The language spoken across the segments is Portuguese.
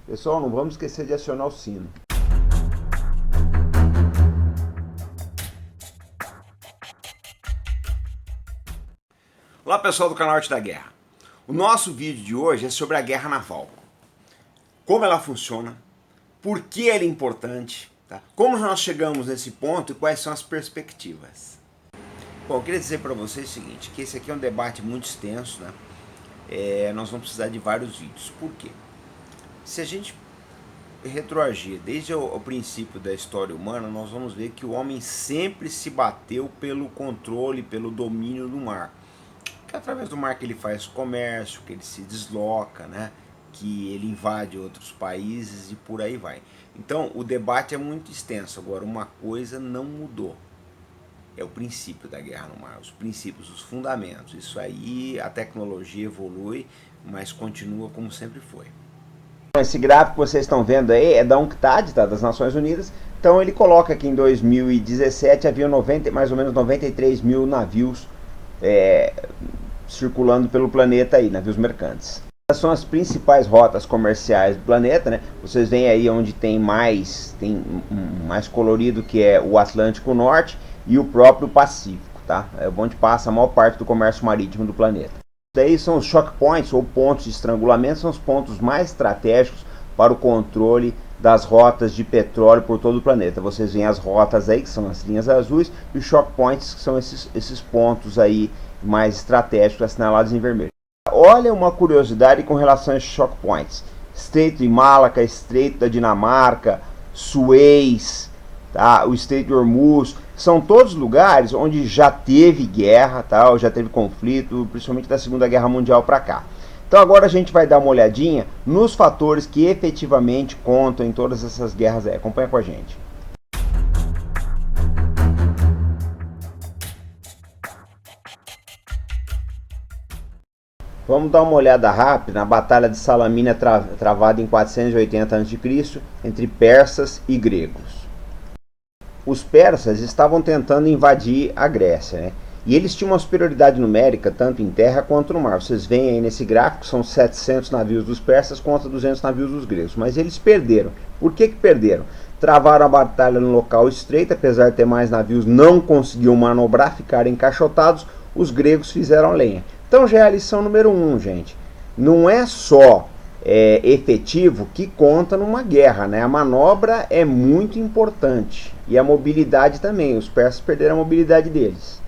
Pessoal, não vamos esquecer de acionar o sino. Olá pessoal do canal Arte da Guerra. O nosso vídeo de hoje é sobre a guerra naval. Como ela funciona, por que ela é importante, tá? Como nós chegamos nesse ponto e quais são as perspectivas. Bom, eu queria dizer para vocês o seguinte, que esse aqui é um debate muito extenso, né? Nós vamos precisar de vários vídeos. Por quê? Se a gente retroagir desde o princípio da história humana, nós vamos ver que o homem sempre se bateu pelo controle, pelo domínio do mar. Que é através do mar que ele faz comércio, que ele se desloca, né? Que ele invade outros países e por aí vai. Então o debate é muito extenso. Agora, uma coisa não mudou. É o princípio da guerra no mar, os princípios, os fundamentos. Isso aí, a tecnologia evolui, mas continua como sempre foi. Esse gráfico que vocês estão vendo aí é da UNCTAD, tá? Das Nações Unidas. Então ele coloca que em 2017 havia mais ou menos 93 mil navios circulando pelo planeta aí, navios mercantes. Essas são as principais rotas comerciais do planeta, né? Vocês veem aí onde tem mais colorido, que é o Atlântico Norte e o próprio Pacífico, tá? É onde passa a maior parte do comércio marítimo do planeta. Daí são os choke points, ou pontos de estrangulamento, são os pontos mais estratégicos para o controle das rotas de petróleo por todo o planeta. Vocês veem as rotas aí, que são as linhas azuis, e os choke points, que são esses pontos aí mais estratégicos assinalados em vermelho. Olha uma curiosidade com relação a esses choke points. Estreito de Malaca, Estreito da Dinamarca, Suez, tá? O Estreito de Hormuz, são todos lugares onde já teve guerra, tá? Ou já teve conflito, principalmente da Segunda Guerra Mundial para cá. Então agora a gente vai dar uma olhadinha nos fatores que efetivamente contam em todas essas guerras aí. Acompanha com a gente. Vamos dar uma olhada rápida na Batalha de Salamina travada em 480 a.C. entre persas e gregos. Os persas estavam tentando invadir a Grécia, né? E eles tinham uma superioridade numérica tanto em terra quanto no mar. Vocês veem aí nesse gráfico, são 700 navios dos persas contra 200 navios dos gregos. Mas eles perderam. Por que perderam? Travaram a batalha no local estreito, apesar de ter mais navios, não conseguiam manobrar, ficaram encaixotados, os gregos fizeram lenha. Então já é a lição número 1, gente. Não é só efetivo que conta numa guerra, né? A manobra é muito importante. E a mobilidade também. Os persas perderam a mobilidade deles.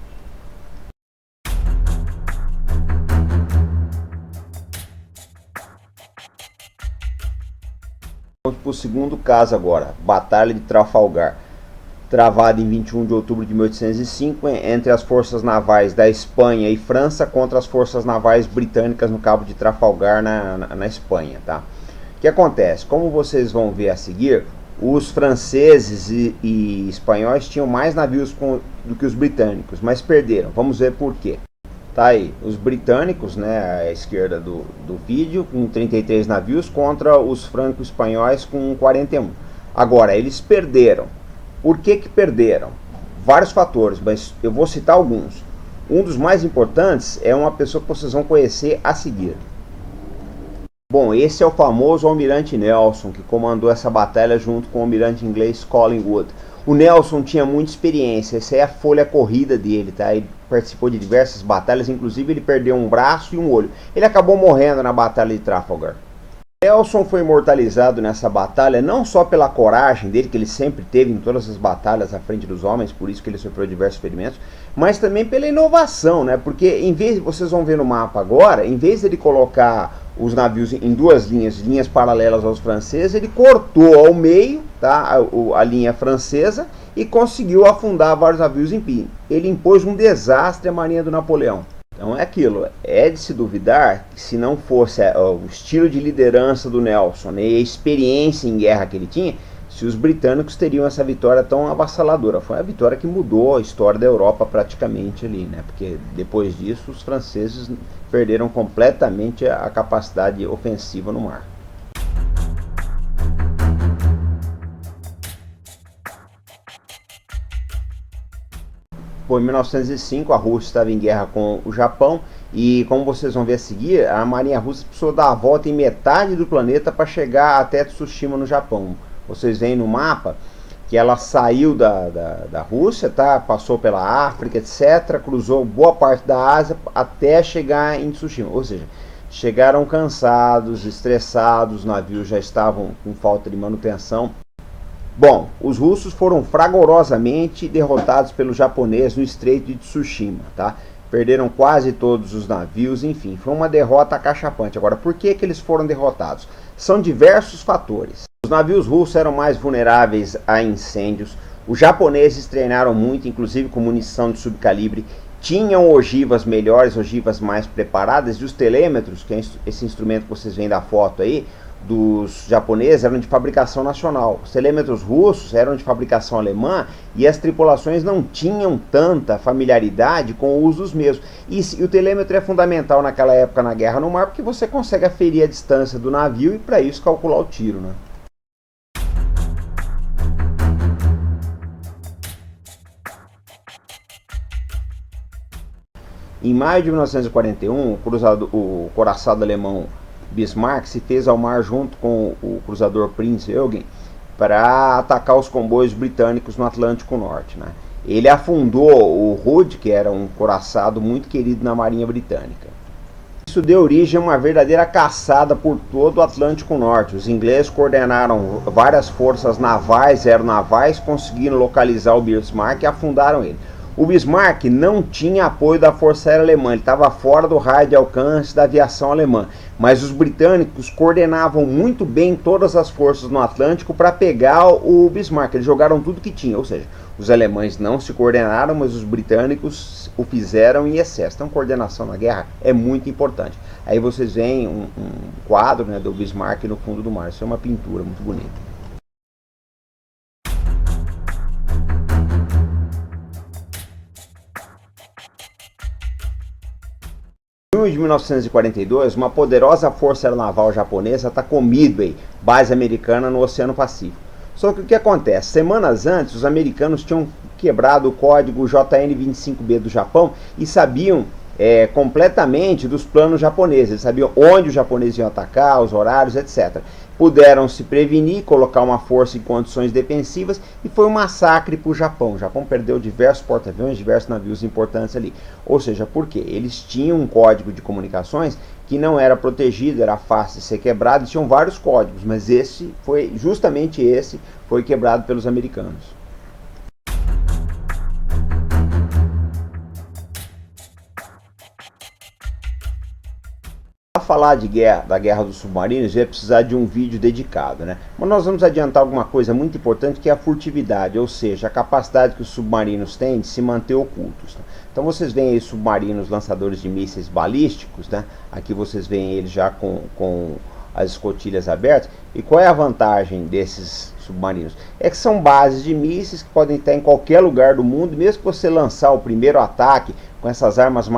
Vamos para o segundo caso agora. Batalha de Trafalgar. Travada em 21 de outubro de 1805 entre as forças navais da Espanha e França contra as forças navais britânicas no Cabo de Trafalgar na Espanha, tá? O que acontece? Como vocês vão ver a seguir, os franceses e espanhóis tinham mais navios do que os britânicos, mas perderam. Vamos ver por quê. Tá aí, os britânicos, né, à esquerda do vídeo, com 33 navios contra os franco-espanhóis com 41. Agora, eles perderam. Por que perderam? Vários fatores, mas eu vou citar alguns. Um dos mais importantes é uma pessoa que vocês vão conhecer a seguir. Bom, esse é o famoso Almirante Nelson, que comandou essa batalha junto com o almirante inglês Collingwood. O Nelson tinha muita experiência, essa é a folha corrida dele, tá? Ele participou de diversas batalhas, inclusive ele perdeu um braço e um olho. Ele acabou morrendo na batalha de Trafalgar. Nelson foi imortalizado nessa batalha não só pela coragem dele, que ele sempre teve em todas as batalhas à frente dos homens, por isso que ele sofreu diversos ferimentos, mas também pela inovação, né? Porque em vez, vocês vão ver no mapa agora, em vez de ele colocar os navios em duas linhas paralelas aos franceses, ele cortou ao meio, tá, a linha francesa e conseguiu afundar vários navios em pino. Ele impôs um desastre à marinha do Napoleão. Então é aquilo, é de se duvidar que se não fosse o estilo de liderança do Nelson, né, e a experiência em guerra que ele tinha, se os britânicos teriam essa vitória tão avassaladora. Foi a vitória que mudou a história da Europa praticamente ali, né? Porque depois disso os franceses perderam completamente a capacidade ofensiva no mar. Bom, em 1905 a Rússia estava em guerra com o Japão E como vocês vão ver a seguir, a Marinha Russa precisou dar a volta em metade do planeta para chegar até Tsushima, no Japão. Vocês veem no mapa que ela saiu da Rússia, tá? Passou pela África, etc., cruzou boa parte da Ásia até chegar em Tsushima. Ou seja, chegaram cansados, estressados, os navios já estavam com falta de manutenção. Bom, os russos foram fragorosamente derrotados pelos japoneses no Estreito de Tsushima, tá? Perderam quase todos os navios, enfim, foi uma derrota acachapante. Agora, por que eles foram derrotados? São diversos fatores. Os navios russos eram mais vulneráveis a incêndios, os japoneses treinaram muito, inclusive com munição de subcalibre, tinham ogivas melhores, ogivas mais preparadas, e os telêmetros, que é esse instrumento que vocês veem da foto aí, dos japoneses, eram de fabricação nacional. Os telêmetros russos eram de fabricação alemã e as tripulações não tinham tanta familiaridade com o uso dos mesmos. E o telêmetro é fundamental naquela época na guerra no mar, porque você consegue aferir a distância do navio e para isso calcular o tiro, né? Em maio de 1941, o coraçado alemão Bismarck se fez ao mar junto com o cruzador Prinz Eugen para atacar os comboios britânicos no Atlântico Norte, né? Ele afundou o Hood, que era um coraçado muito querido na Marinha Britânica. Isso deu origem a uma verdadeira caçada por todo o Atlântico Norte. Os ingleses coordenaram várias forças navais, aeronavais, conseguiram localizar o Bismarck e afundaram ele. O Bismarck não tinha apoio da Força Aérea Alemã, ele estava fora do raio de alcance da aviação alemã, mas os britânicos coordenavam muito bem todas as forças no Atlântico para pegar o Bismarck. Eles jogaram tudo que tinha, ou seja, os alemães não se coordenaram, mas os britânicos o fizeram em excesso. Então, coordenação na guerra é muito importante. Aí vocês veem um quadro, né, do Bismarck no fundo do mar. Isso é uma pintura muito bonita. Em junho de 1942, uma poderosa força aeronaval japonesa atacou Midway, base americana no Oceano Pacífico. Só que o que acontece? Semanas antes, os americanos tinham quebrado o código JN-25B do Japão e sabiam completamente dos planos japoneses. Eles sabiam onde os japoneses iam atacar, os horários, etc. Puderam se prevenir, colocar uma força em condições defensivas e foi um massacre para o Japão. O Japão perdeu diversos porta-aviões, diversos navios importantes ali. Ou seja, por quê? Eles tinham um código de comunicações que não era protegido, era fácil de ser quebrado, tinham vários códigos, mas justamente esse foi quebrado pelos americanos. Para falar da guerra dos submarinos, ia precisar de um vídeo dedicado, né? Mas nós vamos adiantar alguma coisa muito importante, que é a furtividade, ou seja, a capacidade que os submarinos têm de se manter ocultos. Né? Então vocês veem aí submarinos lançadores de mísseis balísticos, né? Aqui vocês veem eles já com as escotilhas abertas. E qual é a vantagem desses submarinos? É que são bases de mísseis que podem estar em qualquer lugar do mundo, mesmo que você lançar o primeiro ataque com essas armas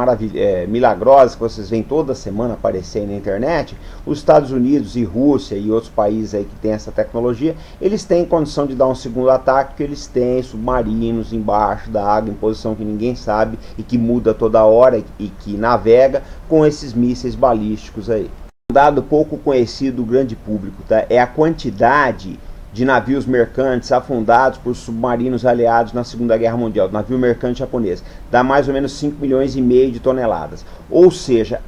milagrosas que vocês veem toda semana aparecer na internet, os Estados Unidos e Rússia e outros países aí que têm essa tecnologia, eles têm condição de dar um segundo ataque, porque eles têm submarinos embaixo da água, em posição que ninguém sabe e que muda toda hora e que navega com esses mísseis balísticos aí. Um dado pouco conhecido do grande público, tá? É a quantidade de navios mercantes afundados por submarinos aliados na Segunda Guerra Mundial, navio mercante japonês, dá mais ou menos 5,5 milhões de toneladas. Ou seja,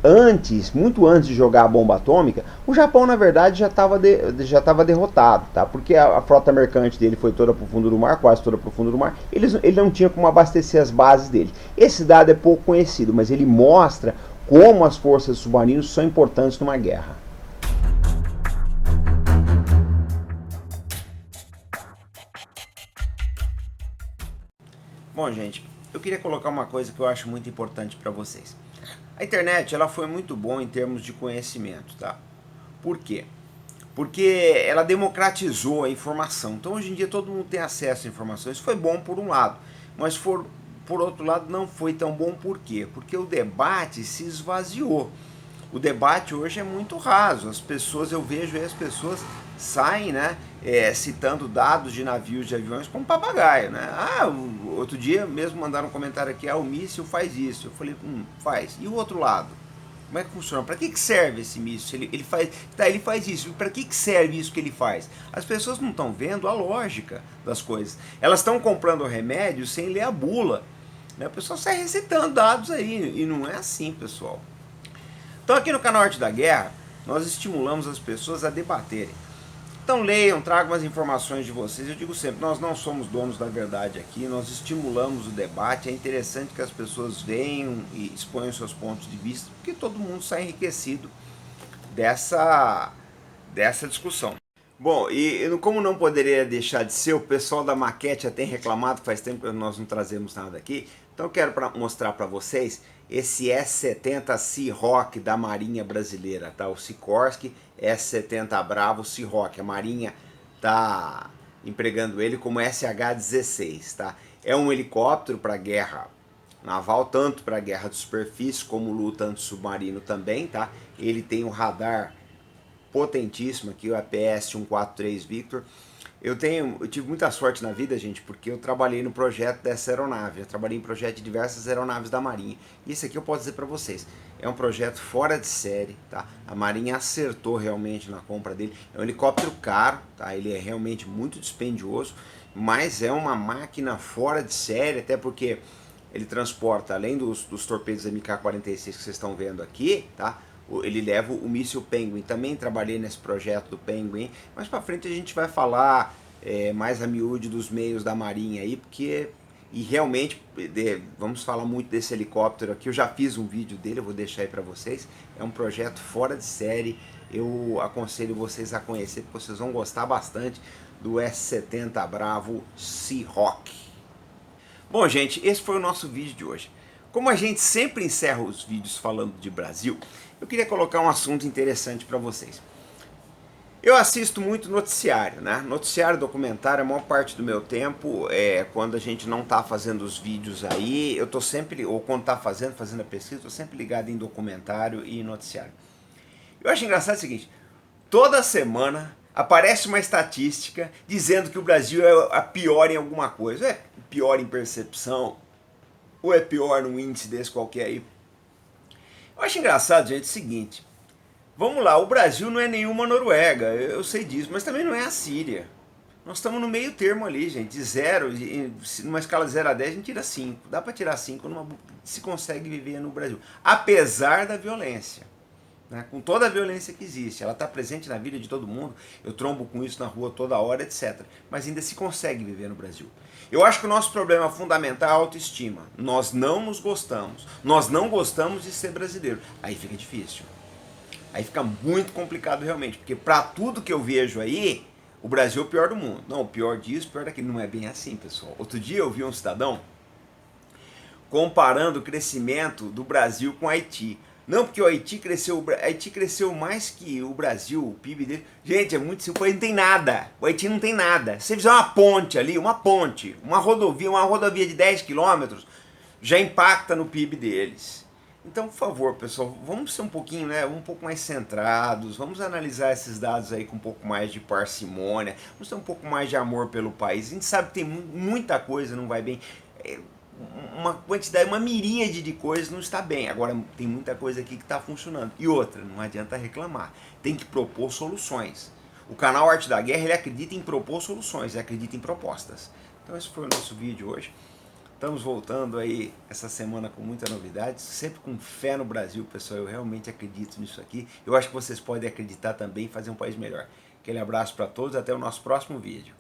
muito antes de jogar a bomba atômica, o Japão na verdade já estava derrotado, tá? Porque a frota mercante dele foi toda para o fundo do mar, quase toda para o fundo do mar, ele não tinha como abastecer as bases dele. Esse dado é pouco conhecido, mas ele mostra como as forças submarinos são importantes numa guerra. Bom, gente, eu queria colocar uma coisa que eu acho muito importante para vocês. A internet, ela foi muito boa em termos de conhecimento, tá? Por quê? Porque ela democratizou a informação. Então, hoje em dia, todo mundo tem acesso a informações. Isso foi bom por um lado, mas por outro lado, não foi tão bom. Por quê? Porque o debate se esvaziou. O debate hoje é muito raso. Eu vejo as pessoas saem, né, citando dados de navios, de aviões como papagaio, né? Outro dia mesmo mandaram um comentário aqui, o míssil faz isso. Eu falei, faz. E o outro lado? Como é que funciona? Para que serve esse míssil? Ele faz isso. Para que serve isso que ele faz? As pessoas não estão vendo a lógica das coisas. Elas estão comprando remédio sem ler a bula. Né? O pessoal sai recitando dados aí. E não é assim, pessoal. Então aqui no canal Arte da Guerra, nós estimulamos as pessoas a debaterem. Então leiam, tragam as informações de vocês. Eu digo sempre, nós não somos donos da verdade aqui, nós estimulamos o debate. É interessante que as pessoas venham e exponham seus pontos de vista, porque todo mundo sai enriquecido dessa discussão. Bom, e como não poderia deixar de ser, o pessoal da maquete já tem reclamado que faz tempo que nós não trazemos nada aqui. Então eu quero mostrar para vocês esse S-70 Seahawk da Marinha Brasileira, tá? O Sikorsky S-70 Bravo Seahawk. A Marinha tá empregando ele como SH-16, tá? É um helicóptero para guerra naval, tanto para guerra de superfície como luta anti-submarino também, tá? Ele tem um radar potentíssimo aqui, o APS 143 Victor. Eu tive muita sorte na vida, gente, porque eu trabalhei no projeto dessa aeronave. Eu trabalhei em projeto de diversas aeronaves da Marinha. Isso aqui eu posso dizer para vocês, é um projeto fora de série, tá? A Marinha acertou realmente na compra dele. É um helicóptero caro, tá? Ele é realmente muito dispendioso, mas é uma máquina fora de série, até porque ele transporta, além dos torpedos MK-46 que vocês estão vendo aqui, tá? Ele leva o míssil Penguin. Também trabalhei nesse projeto do Penguin. Mais pra frente a gente vai falar mais a miúde dos meios da Marinha aí, porque realmente vamos falar muito desse helicóptero aqui. Eu já fiz um vídeo dele, eu vou deixar aí pra vocês. É um projeto fora de série. Eu aconselho vocês a conhecer, porque vocês vão gostar bastante do S-70 Bravo Seahawk. Bom, gente, esse foi o nosso vídeo de hoje. Como a gente sempre encerra os vídeos falando de Brasil, eu queria colocar um assunto interessante para vocês. Eu assisto muito noticiário, né? Noticiário, documentário, a maior parte do meu tempo quando a gente não está fazendo os vídeos aí, eu tô sempre, ou quando está fazendo a pesquisa, estou sempre ligado em documentário e noticiário. Eu acho engraçado o seguinte, toda semana aparece uma estatística dizendo que o Brasil é a pior em alguma coisa. É pior em percepção, ou é pior num índice desse qualquer aí. Eu acho engraçado, gente, o seguinte. Vamos lá, o Brasil não é nenhuma Noruega, eu sei disso, mas também não é a Síria. Nós estamos no meio termo ali, gente, de 0, numa escala de 0 a 10 a gente tira 5. Dá para tirar 5, se consegue viver no Brasil. Apesar da violência. Né? Com toda a violência que existe, ela está presente na vida de todo mundo, eu trombo com isso na rua toda hora, etc. Mas ainda se consegue viver no Brasil. Eu acho que o nosso problema fundamental é a autoestima. Nós não nos gostamos. Nós não gostamos de ser brasileiro. Aí fica difícil. Aí fica muito complicado realmente, porque para tudo que eu vejo aí, o Brasil é o pior do mundo. Não, o pior disso, o pior daquilo. Não é bem assim, pessoal. Outro dia eu vi um cidadão comparando o crescimento do Brasil com o Haiti. Não, porque o Haiti cresceu mais que o Brasil, o PIB dele. Gente, é muito simples, o Haiti não tem nada. O Haiti não tem nada. Se você fizer uma ponte ali, uma rodovia de 10 quilômetros, já impacta no PIB deles. Então, por favor, pessoal, vamos ser um pouquinho, né, um pouco mais centrados, vamos analisar esses dados aí com um pouco mais de parcimônia, vamos ter um pouco mais de amor pelo país. A gente sabe que tem muita coisa não vai bem, uma quantidade, uma miríade de coisas não está bem. Agora, tem muita coisa aqui que está funcionando. E outra, não adianta reclamar, tem que propor soluções. O canal Arte da Guerra, ele acredita em propor soluções, ele acredita em propostas. Então esse foi o nosso vídeo hoje. Estamos voltando aí essa semana com muita novidade, sempre com fé no Brasil, pessoal. Eu realmente acredito nisso aqui. Eu acho que vocês podem acreditar também em fazer um país melhor. Aquele abraço para todos, até o nosso próximo vídeo.